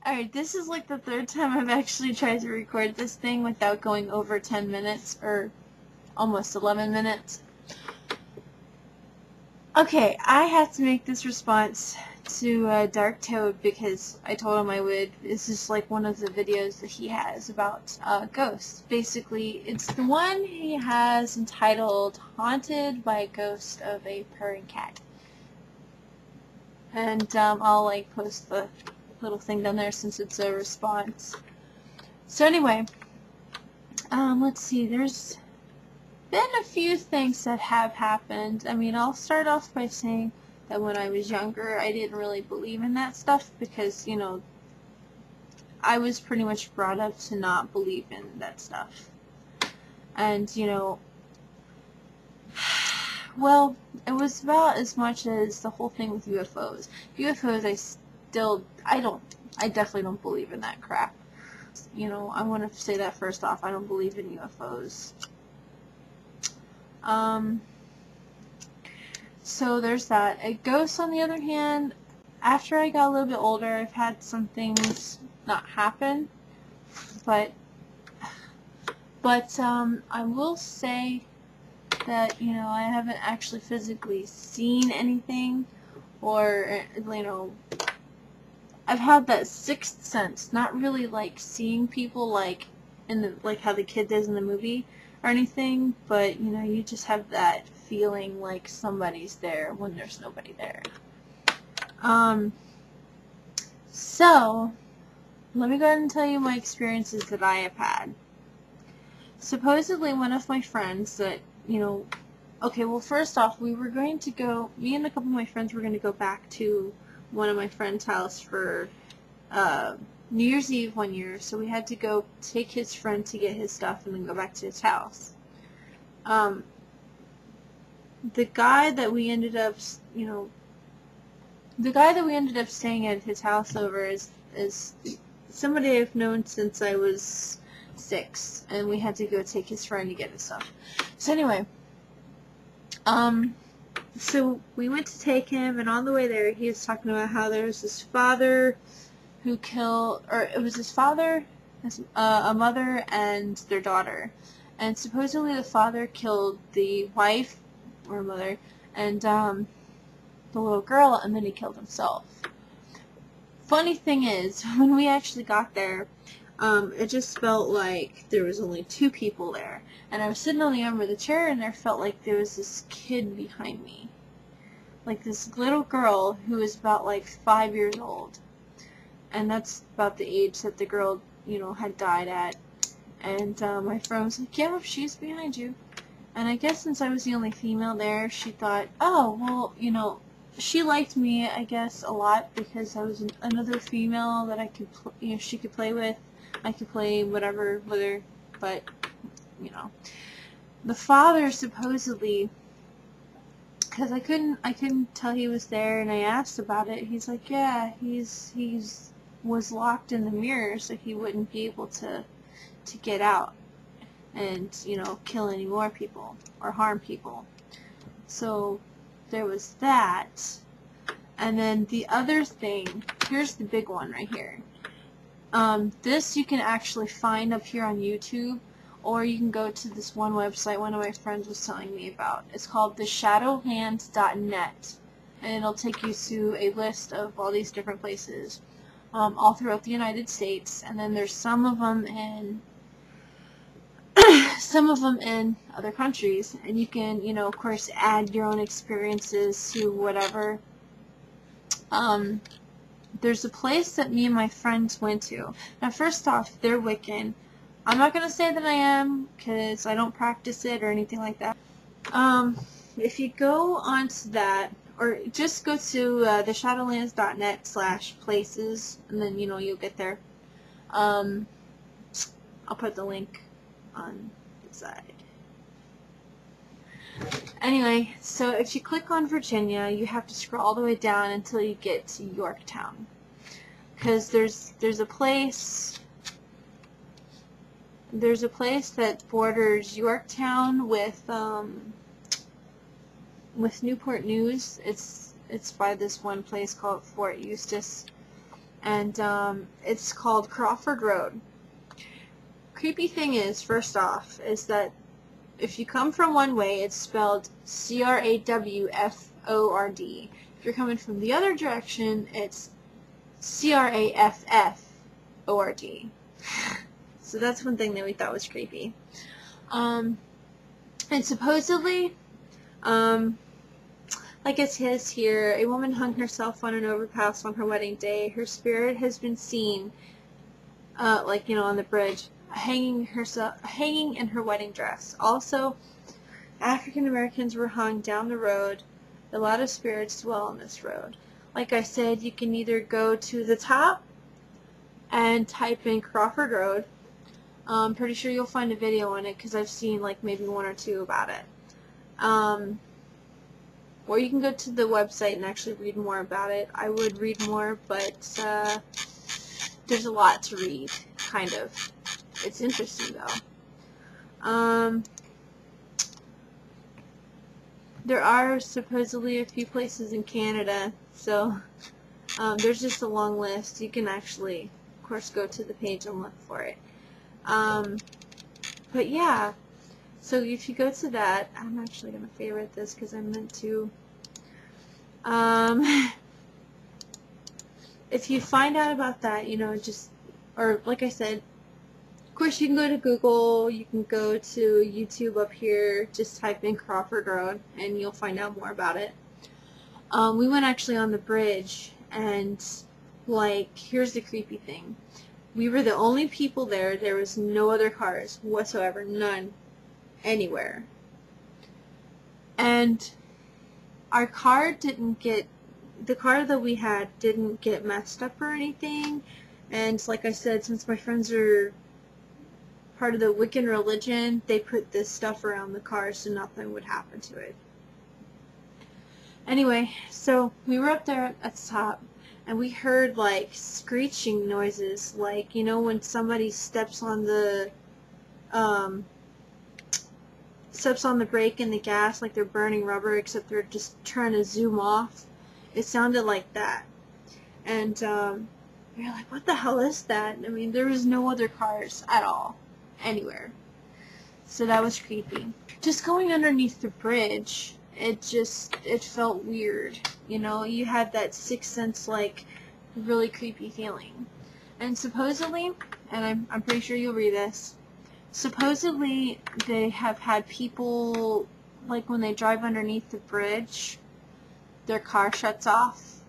Alright, this is like the third time I've actually tried to record this thing without going over 10 minutes, or almost 11 minutes. Okay, I had to make this response to Dark Toad because I told him I would. This is like one of the videos that he has about ghosts. Basically, it's the one he has entitled Haunted by a Ghost of a Purring Cat. And I'll like post the little thing down there since it's a response. So anyway, let's see, there's been a few things that have happened. I mean, I'll start off by saying that when I was younger, I didn't really believe in that stuff because, you know, I was pretty much brought up to not believe in that stuff. And, you know, well, it was about as much as the whole thing with UFOs. UFOs, I definitely don't believe in that crap. You know, I want to say that first off, I don't believe in UFOs. So there's that. A ghost, on the other hand, after I got a little bit older, I've had some things not happen, but I will say that, you know, I haven't actually physically seen anything, or, you know, I've had that sixth sense, not really like seeing people like in the, like how the kid does in the movie or anything, but, you know, you just have that feeling like somebody's there when there's nobody there. So, let me go ahead and tell you my experiences that I have had. Supposedly one of my friends that, you know, okay, well, first off, we were going to go, me and a couple of my friends were going to go back to one of my friend's house for New Year's Eve one year, so we had to go take his friend to get his stuff and then go back to his house. The guy that we ended up, you know, the guy that we ended up staying at his house over is somebody I've known since I was 6, and we had to go take his friend to get his stuff. So anyway, so we went to take him, and on the way there, he was talking about how there was this father who killed, or it was his father, a mother, and their daughter. And supposedly the father killed the wife, or mother, and the little girl, and then he killed himself. Funny thing is, when we actually got there, it just felt like there was only 2 people there. And I was sitting on the arm of the chair, and there felt like there was this kid behind me. Like this little girl who was about like 5 years old. And that's about the age that the girl, you know, had died at. And my friend was like, yeah, she's behind you. And I guess since I was the only female there, she thought, oh, well, you know, she liked me, I guess, a lot because I was another female that I could, you know, she could play with. I could play whatever with her, but, you know. The father supposedly, because I couldn't tell he was there, and I asked about it. He's like, yeah, he's was locked in the mirror, so he wouldn't be able to get out and, you know, kill any more people or harm people. So there was that. And then the other thing, here's the big one right here. This you can actually find up here on YouTube, or you can go to this one website one of my friends was telling me about. It's called the Shadowlands.net, and it'll take you to a list of all these different places all throughout the United States, and then there's some of them in other countries, and you can, you know, of course, add your own experiences to whatever. There's a place that me and my friends went to. Now, first off, they're Wiccan. I'm not going to say that I am, because I don't practice it or anything like that. If you go onto that, or just go to the shadowlands.net/places, and then, you know, you'll get there. I'll put the link on the side. Anyway, so if you click on Virginia, you have to scroll all the way down until you get to Yorktown, because there's a place that borders Yorktown with Newport News. It's by this one place called Fort Eustis, and it's called Crawford Road. Creepy thing is, first off, is that if you come from one way, it's spelled Crawford. If you're coming from the other direction, it's Crafford. So that's one thing that we thought was creepy. And supposedly, like it says here, a woman hung herself on an overpass on her wedding day. Her spirit has been seen, like, on the bridge, hanging in her wedding dress. Also, African Americans were hung down the road. A lot of spirits dwell on this road. Like I said, you can either go to the top and type in Crawford Road. I'm pretty sure you'll find a video on it because I've seen like maybe one or two about it. Or you can go to the website and actually read more about it. I would read more, but there's a lot to read, kind of. It's interesting, though. There are supposedly a few places in Canada, so there's just a long list. You can actually, of course, go to the page and look for it. But yeah, so if you go to that, I'm actually going to favorite this because I meant to. If you find out about that, or like I said, of course you can go to Google, you can go to YouTube up here, just type in Crawford Road, and you'll find out more about it. We went actually on the bridge, and here's the creepy thing. We were the only people there. There was no other cars whatsoever, none, anywhere. And our car the car that we had didn't get messed up or anything. And like I said, since my friends are part of the Wiccan religion, they put this stuff around the car so nothing would happen to it. Anyway, so we were up there at the top, and we heard screeching noises, when somebody steps on the brake and the gas, like they're burning rubber, except they're just trying to zoom off. It sounded like that. And we were like, what the hell is that? I mean, there was no other cars at all, anywhere. So that was creepy. Just going underneath the bridge, it felt weird. You had that sixth sense, really creepy feeling. And supposedly, and I'm pretty sure you'll read this, supposedly they have had people, when they drive underneath the bridge, their car shuts off.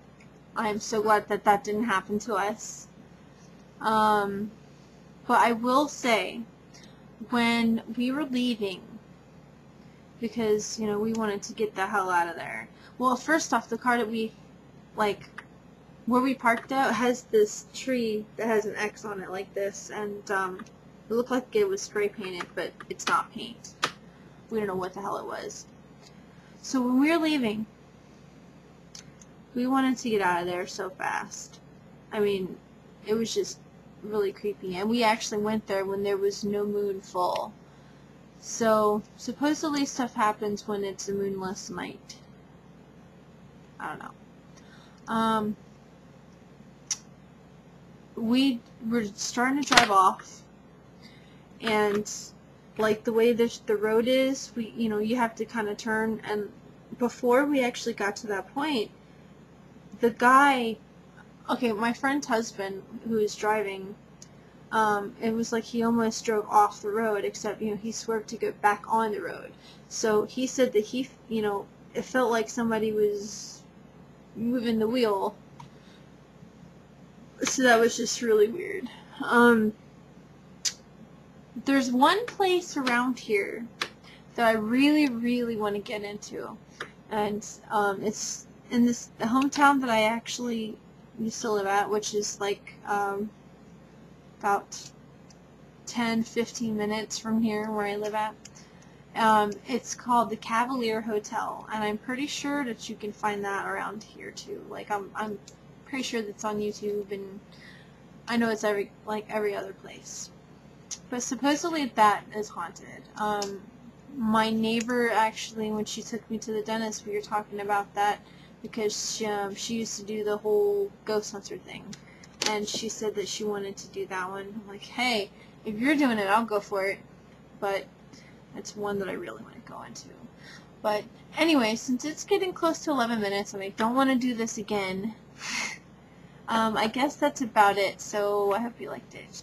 I am so glad that that didn't happen to us. But I will say, when we were leaving, because, we wanted to get the hell out of there. Well, first off, the car that we, where we parked out has this tree that has an X on it like this, and it looked like it was spray painted, but it's not paint. We don't know what the hell it was. So when we were leaving, we wanted to get out of there so fast. I mean, it was just really creepy. And we actually went there when there was no moon full. So, supposedly stuff happens when it's a moonless night. I don't know. We were starting to drive off. And, the way the road is, you have to kind of turn. And before we actually got to that point, the guy, my friend's husband, who was driving, it was like he almost drove off the road, except, he swerved to get back on the road. So he said that it felt like somebody was moving the wheel. So that was just really weird. There's one place around here that I really, really want to get into. And it's in the hometown that I actually used to live at, which is about 10-15 minutes from here where I live at. It's called the Cavalier Hotel, and I'm pretty sure that you can find that around here too. I'm pretty sure that's on YouTube, and I know it's every other place. But supposedly that is haunted. My neighbor actually, when she took me to the dentist, we were talking about that because she used to do the whole ghost hunter thing. and she said that she wanted to do that one. I'm like, hey, if you're doing it, I'll go for it. But it's one that I really want to go into. But anyway, since it's getting close to 11 minutes and I don't want to do this again, I guess that's about it. So I hope you liked it.